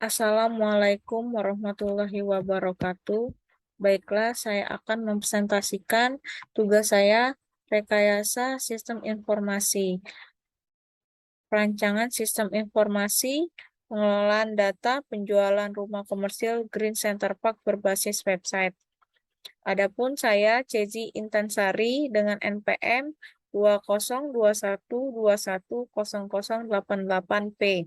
Assalamualaikum warahmatullahi wabarakatuh. Baiklah, saya akan mempresentasikan tugas saya, rekayasa sistem informasi. Perancangan sistem informasi, pengelolaan data, penjualan rumah komersil Green Center Park berbasis website. Adapun saya, Cezi Intansari dengan NPM 2021210088P.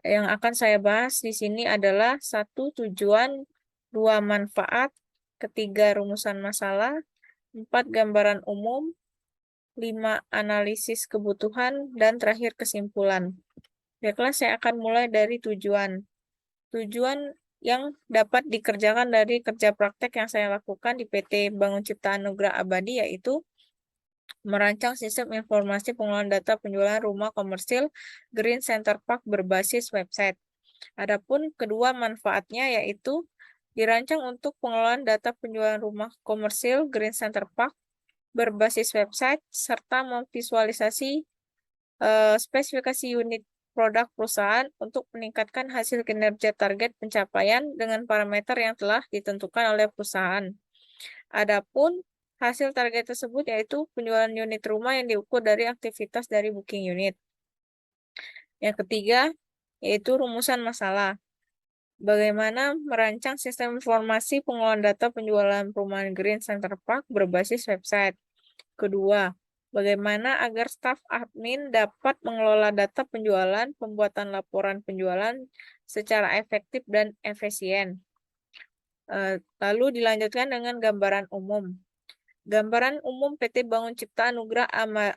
Yang akan saya bahas di sini adalah satu tujuan, dua manfaat, ketiga rumusan masalah, empat gambaran umum, lima analisis kebutuhan, dan terakhir kesimpulan. Baiklah, saya akan mulai dari tujuan. Tujuan yang dapat dikerjakan dari kerja praktek yang saya lakukan di PT Bangun Cipta Anugrah Abadi yaitu merancang sistem informasi pengelolaan data penjualan rumah komersil Green Center Park berbasis website. Adapun kedua manfaatnya yaitu dirancang untuk pengelolaan data penjualan rumah komersil Green Center Park berbasis website serta memvisualisasi spesifikasi unit produk perusahaan untuk meningkatkan hasil kinerja target pencapaian dengan parameter yang telah ditentukan oleh perusahaan. Adapun hasil target tersebut yaitu penjualan unit rumah yang diukur dari aktivitas dari booking unit. Yang ketiga, yaitu rumusan masalah. Bagaimana merancang sistem informasi pengelolaan data penjualan perumahan Green Center Park berbasis website. Kedua, bagaimana agar staf admin dapat mengelola data penjualan, pembuatan laporan penjualan secara efektif dan efisien. Lalu dilanjutkan dengan gambaran umum. Gambaran umum PT Bangun Cipta Anugrah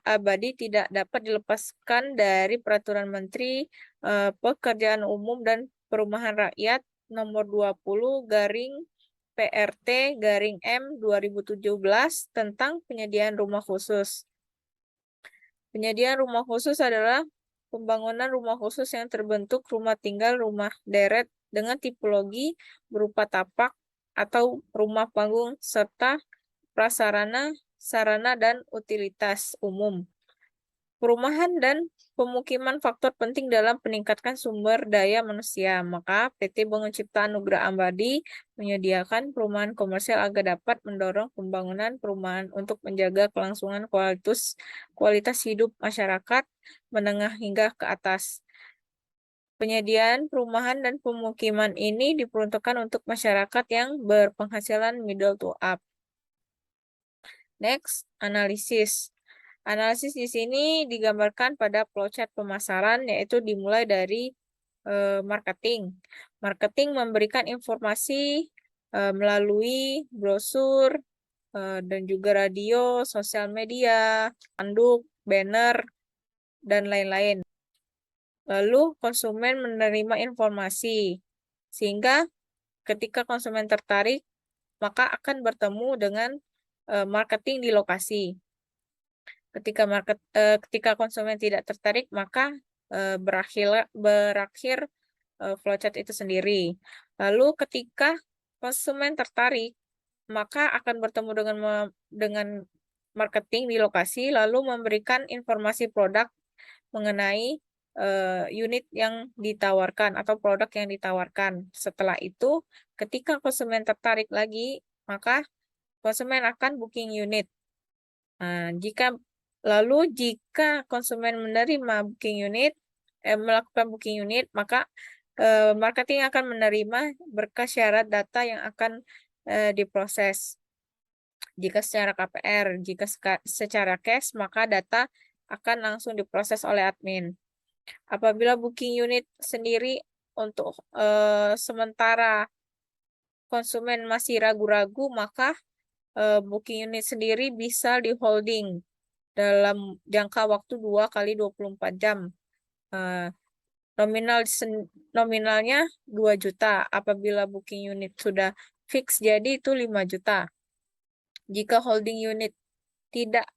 Abadi tidak dapat dilepaskan dari Peraturan Menteri Pekerjaan Umum dan Perumahan Rakyat Nomor 20/PRT/M 2017 tentang penyediaan rumah khusus. Penyediaan rumah khusus adalah pembangunan rumah khusus yang terbentuk rumah tinggal, rumah deret dengan tipologi berupa tapak atau rumah panggung serta prasarana, sarana, dan utilitas umum. Perumahan dan pemukiman faktor penting dalam meningkatkan sumber daya manusia. Maka PT Bangun Cipta Anugrah Abadi menyediakan perumahan komersial agar dapat mendorong pembangunan perumahan untuk menjaga kelangsungan kualitas hidup masyarakat menengah hingga ke atas. Penyediaan perumahan dan pemukiman ini diperuntukkan untuk masyarakat yang berpenghasilan middle to up. Next, analisis. Analisis di sini digambarkan pada flowchart pemasaran, yaitu dimulai dari marketing. Marketing memberikan informasi melalui brosur dan juga radio, sosial media, spanduk, banner, dan lain-lain. Lalu konsumen menerima informasi, sehingga ketika konsumen tertarik, maka akan bertemu dengan marketing di lokasi. Ketika konsumen tidak tertarik, maka berakhir flowchart itu sendiri. Lalu ketika konsumen tertarik, maka akan bertemu dengan marketing di lokasi, lalu memberikan informasi produk mengenai unit yang ditawarkan atau produk yang ditawarkan. Setelah itu, ketika konsumen tertarik lagi, maka konsumen akan booking unit. Nah, jika konsumen menerima melakukan booking unit, maka marketing akan menerima berkas syarat data yang akan diproses. Jika secara KPR, jika secara cash, maka data akan langsung diproses oleh admin. Apabila booking unit sendiri untuk sementara konsumen masih ragu-ragu, maka booking unit sendiri bisa di holding dalam jangka waktu 2 kali 24 jam. Nominalnya 2 juta. Apabila booking unit sudah fix jadi itu 5 juta. Jika holding unit tidak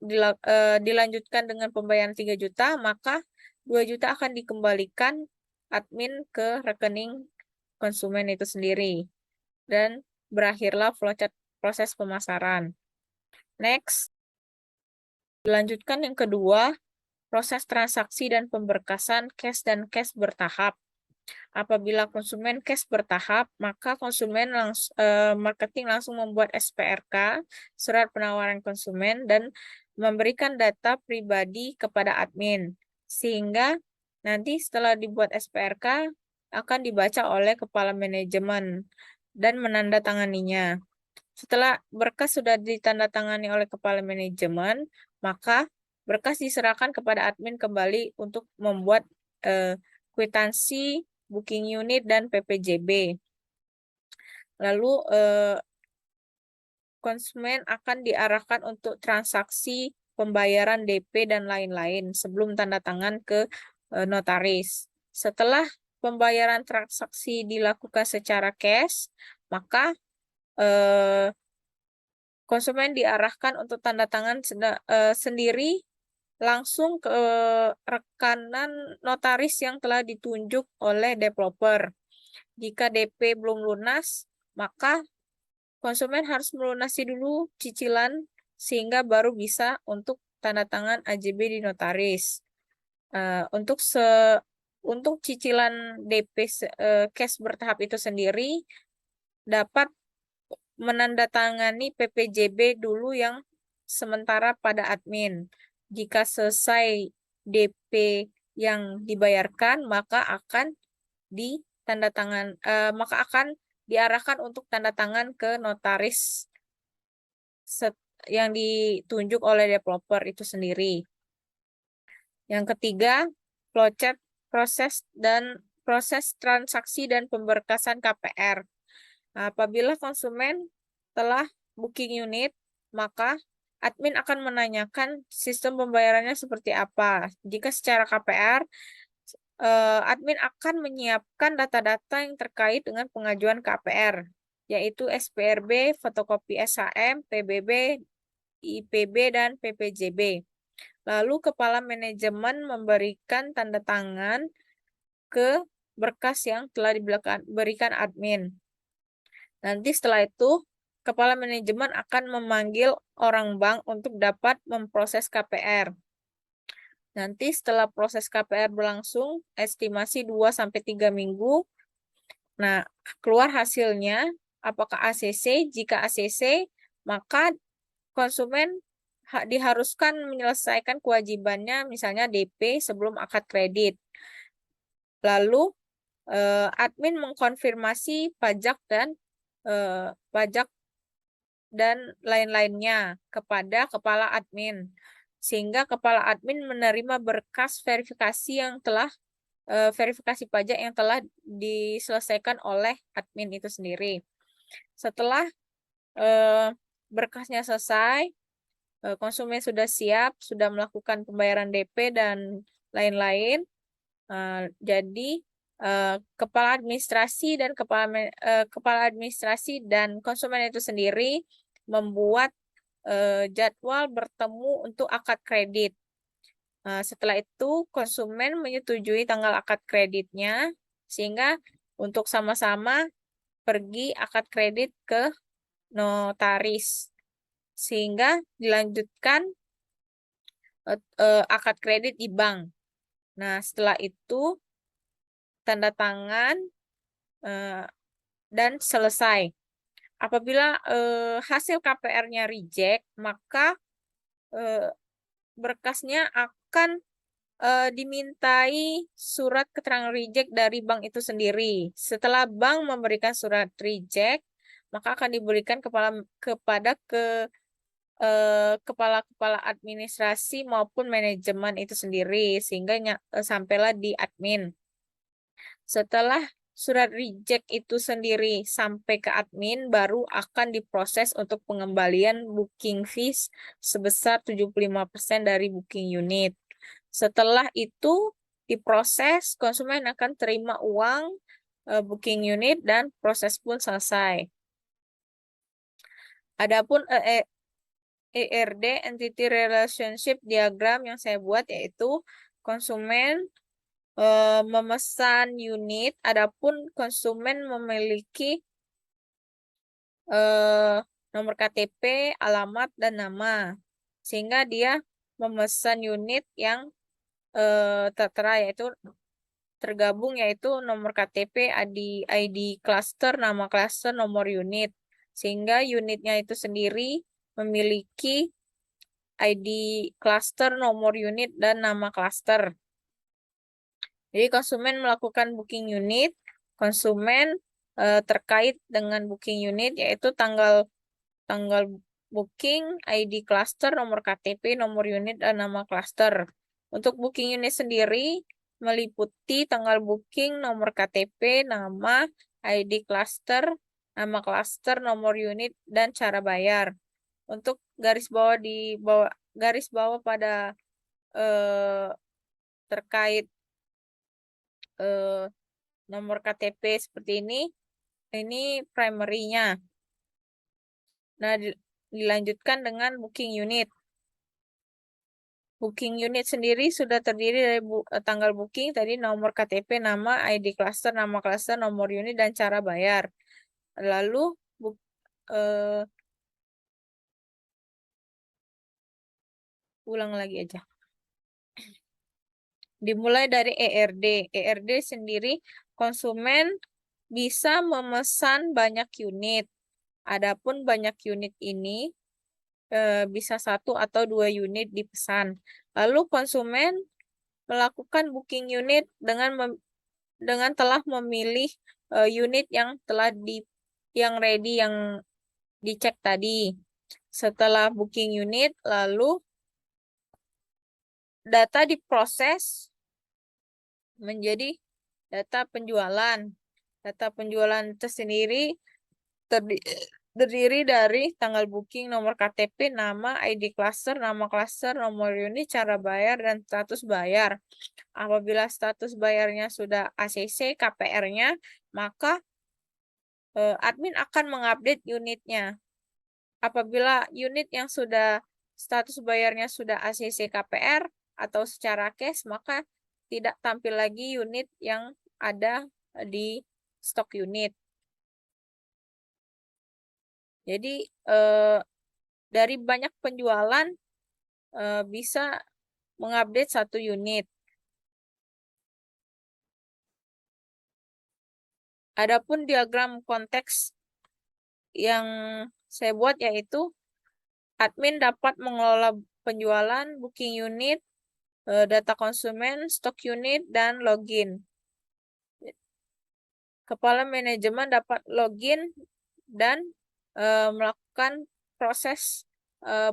dilanjutkan dengan pembayaran 3 juta, maka 2 juta akan dikembalikan admin ke rekening konsumen itu sendiri. Dan berakhirlah flowchart proses pemasaran. Next. Dilanjutkan yang kedua, proses transaksi dan pemberkasan cash dan cash bertahap. Apabila konsumen cash bertahap, maka marketing langsung membuat SPRK, surat penawaran konsumen, dan memberikan data pribadi kepada admin. Sehingga nanti setelah dibuat SPRK, akan dibaca oleh kepala manajemen dan menandatanganinya. Setelah berkas sudah ditandatangani oleh kepala manajemen, maka berkas diserahkan kepada admin kembali untuk membuat kwitansi, booking unit, dan PPJB. Lalu konsumen akan diarahkan untuk transaksi pembayaran DP dan lain-lain sebelum tanda tangan ke notaris. Setelah pembayaran transaksi dilakukan secara cash, maka konsumen diarahkan untuk tanda tangan sendiri langsung ke rekanan notaris yang telah ditunjuk oleh developer. Jika DP belum lunas, maka konsumen harus melunasi dulu cicilan sehingga baru bisa untuk tanda tangan AJB di notaris. Untuk cicilan DP cash bertahap itu sendiri dapat menandatangani PPJB dulu yang sementara pada admin. Jika selesai DP yang dibayarkan, maka akan diarahkan untuk tanda tangan ke notaris yang ditunjuk oleh developer itu sendiri. Yang ketiga, flowchart proses transaksi dan pemberkasan KPR. Apabila konsumen telah booking unit, maka admin akan menanyakan sistem pembayarannya seperti apa. Jika secara KPR, admin akan menyiapkan data-data yang terkait dengan pengajuan KPR, yaitu SPRB, fotokopi SHM, PBB, IPB, dan PPJB. Lalu kepala manajemen memberikan tanda tangan ke berkas yang telah diberikan admin. Nanti setelah itu, kepala manajemen akan memanggil orang bank untuk dapat memproses KPR. Nanti setelah proses KPR berlangsung, estimasi 2-3 minggu, nah keluar hasilnya, apakah ACC? Jika ACC, maka konsumen diharuskan menyelesaikan kewajibannya, misalnya DP sebelum akad kredit. Lalu, admin mengkonfirmasi pajak dan lain-lainnya kepada kepala admin, sehingga kepala admin menerima berkas verifikasi pajak yang telah diselesaikan oleh admin itu sendiri. Setelah berkasnya selesai, konsumen sudah siap, sudah melakukan pembayaran DP dan lain-lain. Jadi kepala administrasi dan konsumen itu sendiri membuat jadwal bertemu untuk akad kredit. Setelah itu konsumen menyetujui tanggal akad kreditnya, sehingga untuk sama-sama pergi akad kredit ke notaris, sehingga dilanjutkan akad kredit di bank. Nah, setelah itu tanda tangan dan selesai. Apabila hasil KPR-nya reject, maka berkasnya akan dimintai surat keterangan reject dari bank itu sendiri. Setelah bank memberikan surat reject, maka akan diberikan kepada kepala-kepala administrasi maupun manajemen itu sendiri, sehingga sampailah di admin. Setelah surat reject itu sendiri sampai ke admin, baru akan diproses untuk pengembalian booking fees sebesar 75% dari booking unit. Setelah itu diproses, konsumen akan terima uang booking unit dan proses pun selesai. Adapun ERD, Entity Relationship Diagram, yang saya buat yaitu konsumen memesan unit, adapun konsumen memiliki nomor KTP, alamat, dan nama, sehingga dia memesan unit yang tertera, yaitu tergabung, yaitu nomor KTP, ID cluster, nama cluster, nomor unit. Sehingga unitnya itu sendiri memiliki ID cluster, nomor unit, dan nama cluster. Jadi konsumen melakukan booking unit, konsumen terkait dengan booking unit, yaitu tanggal booking, ID cluster, nomor KTP, nomor unit, dan nama cluster. Untuk booking unit sendiri meliputi tanggal booking, nomor KTP, nama, ID cluster, nama cluster, nomor unit, dan cara bayar. Untuk garis bawah pada terkait nomor KTP seperti ini primary-nya. Nah, dilanjutkan dengan booking unit. Booking unit sendiri sudah terdiri dari tanggal booking, tadi nomor KTP, nama, ID cluster, nama cluster, nomor unit, dan cara bayar. Lalu, ulang lagi aja. Dimulai dari ERD. ERD sendiri, konsumen bisa memesan banyak unit. Adapun banyak unit ini bisa 1 atau 2 unit dipesan. Lalu konsumen melakukan booking unit dengan telah memilih unit yang yang ready, yang dicek tadi. Setelah booking unit, lalu data diproses menjadi data penjualan. Data penjualan itu sendiri terdiri dari tanggal booking, nomor KTP, nama, ID cluster, nama cluster, nomor unit, cara bayar, dan status bayar. Apabila status bayarnya sudah ACC KPR-nya, maka admin akan mengupdate unitnya. Apabila unit yang status bayarnya sudah ACC KPR atau secara cash, maka tidak tampil lagi unit yang ada di stok unit. Jadi dari banyak penjualan bisa mengupdate 1 unit. Adapun diagram konteks yang saya buat, yaitu admin dapat mengelola penjualan, booking unit, data konsumen, stok unit, dan login. Kepala manajemen dapat login dan melakukan proses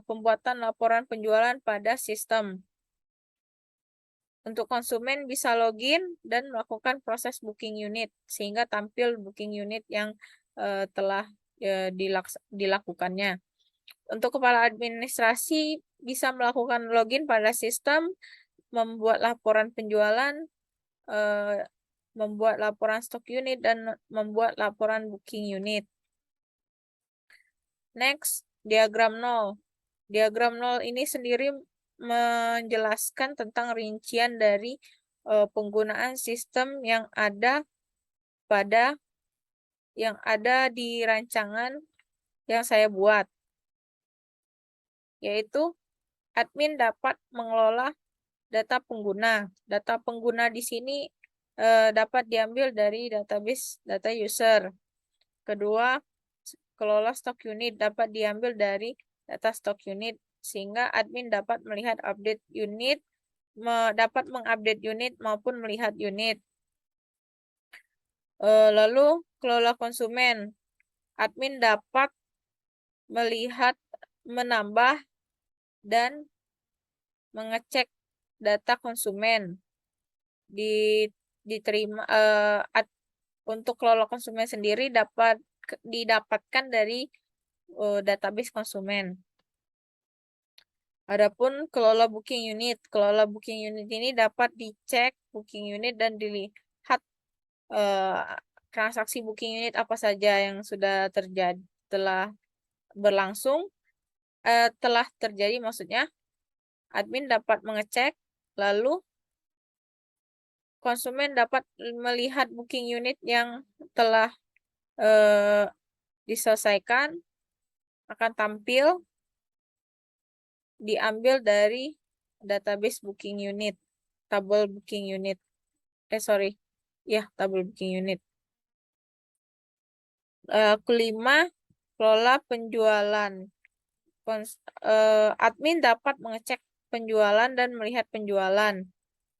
pembuatan laporan penjualan pada sistem. Untuk konsumen bisa login dan melakukan proses booking unit, sehingga tampil booking unit yang telah dilakukannya. Untuk kepala administrasi bisa melakukan login pada sistem, membuat laporan penjualan, membuat laporan stok unit, dan membuat laporan booking unit. Next, diagram 0. Diagram 0 ini sendiri menjelaskan tentang rincian dari penggunaan sistem yang ada di rancangan yang saya buat, yaitu admin dapat mengelola data pengguna. Data pengguna di sini dapat diambil dari database data user. Kedua, kelola stok unit dapat diambil dari data stok unit, sehingga admin dapat melihat update unit, dapat mengupdate unit maupun melihat unit. Lalu kelola konsumen, admin dapat melihat, menambah, dan mengecek data konsumen. Diterima untuk kelola konsumen sendiri dapat didapatkan dari database konsumen. Adapun kelola booking unit ini dapat dicek booking unit dan dilihat transaksi booking unit apa saja yang sudah terjadi maksudnya. Admin dapat mengecek, lalu konsumen dapat melihat booking unit yang telah diselesaikan, akan tampil diambil dari database booking unit, tabel booking unit. tabel booking unit. Kelima, kelola penjualan. Admin dapat mengecek penjualan dan melihat penjualan.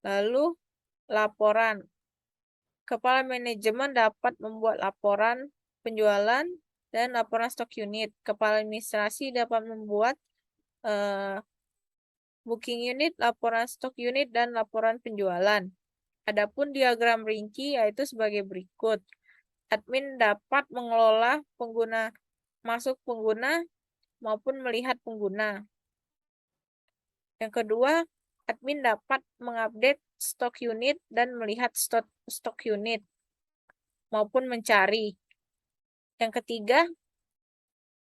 Lalu, laporan. Kepala manajemen dapat membuat laporan penjualan dan laporan stok unit. Kepala administrasi dapat membuat booking unit, laporan stok unit, dan laporan penjualan. Adapun diagram rinci yaitu sebagai berikut. Admin dapat mengelola masuk pengguna maupun melihat pengguna. Yang kedua, admin dapat mengupdate stok unit dan melihat stok unit maupun mencari. Yang ketiga,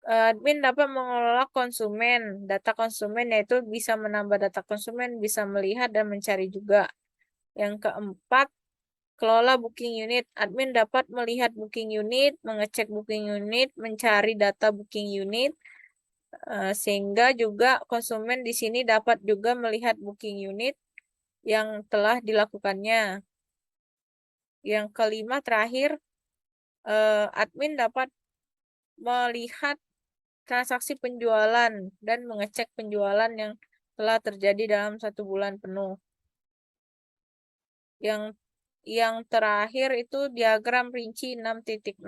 admin dapat mengelola konsumen. Data konsumen yaitu bisa menambah data konsumen, bisa melihat dan mencari juga. Yang keempat, kelola booking unit. Admin dapat melihat booking unit, mengecek booking unit, mencari data booking unit, sehingga juga konsumen di sini dapat juga melihat booking unit yang telah dilakukannya. Yang kelima terakhir, admin dapat melihat transaksi penjualan dan mengecek penjualan yang telah terjadi dalam 1 bulan penuh. Yang terakhir itu diagram rinci 6.0.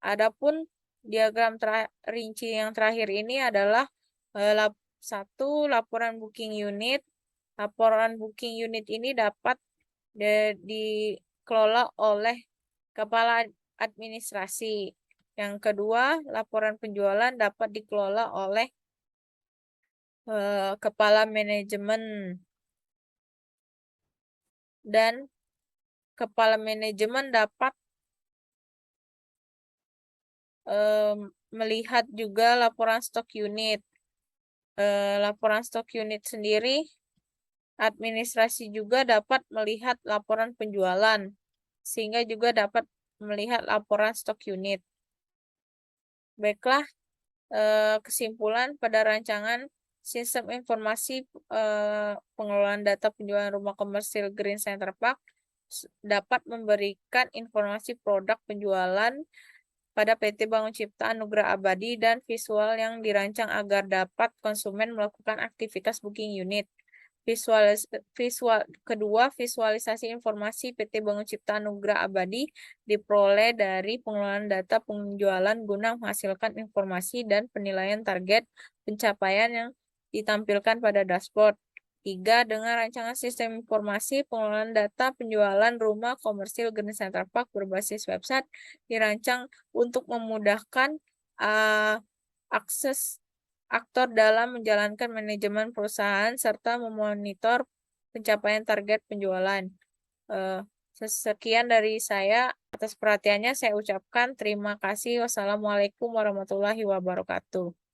Adapun diagram rinci yang terakhir ini adalah 1. Laporan booking unit. Laporan booking unit ini dapat dikelola oleh kepala administrasi. Yang kedua, laporan penjualan dapat dikelola oleh kepala manajemen. Dan kepala manajemen dapat melihat juga laporan stok unit. Laporan stok unit sendiri, administrasi juga dapat melihat laporan penjualan, sehingga juga dapat melihat laporan stok unit. Baiklah, kesimpulan pada rancangan sistem informasi pengelolaan data penjualan rumah komersil Green Center Park dapat memberikan informasi produk penjualan pada PT Bangun Cipta Anugrah Abadi dan visual yang dirancang agar dapat konsumen melakukan aktivitas booking unit. Kedua, visualisasi informasi PT Bangun Cipta Anugrah Abadi diperoleh dari pengelolaan data penjualan guna menghasilkan informasi dan penilaian target pencapaian yang ditampilkan pada dashboard. 3. Dengan rancangan sistem informasi pengelolaan data penjualan rumah komersil Green Center Park berbasis website dirancang untuk memudahkan akses aktor dalam menjalankan manajemen perusahaan serta memonitor pencapaian target penjualan. Sekian dari saya. Atas perhatiannya saya ucapkan terima kasih. Wassalamualaikum warahmatullahi wabarakatuh.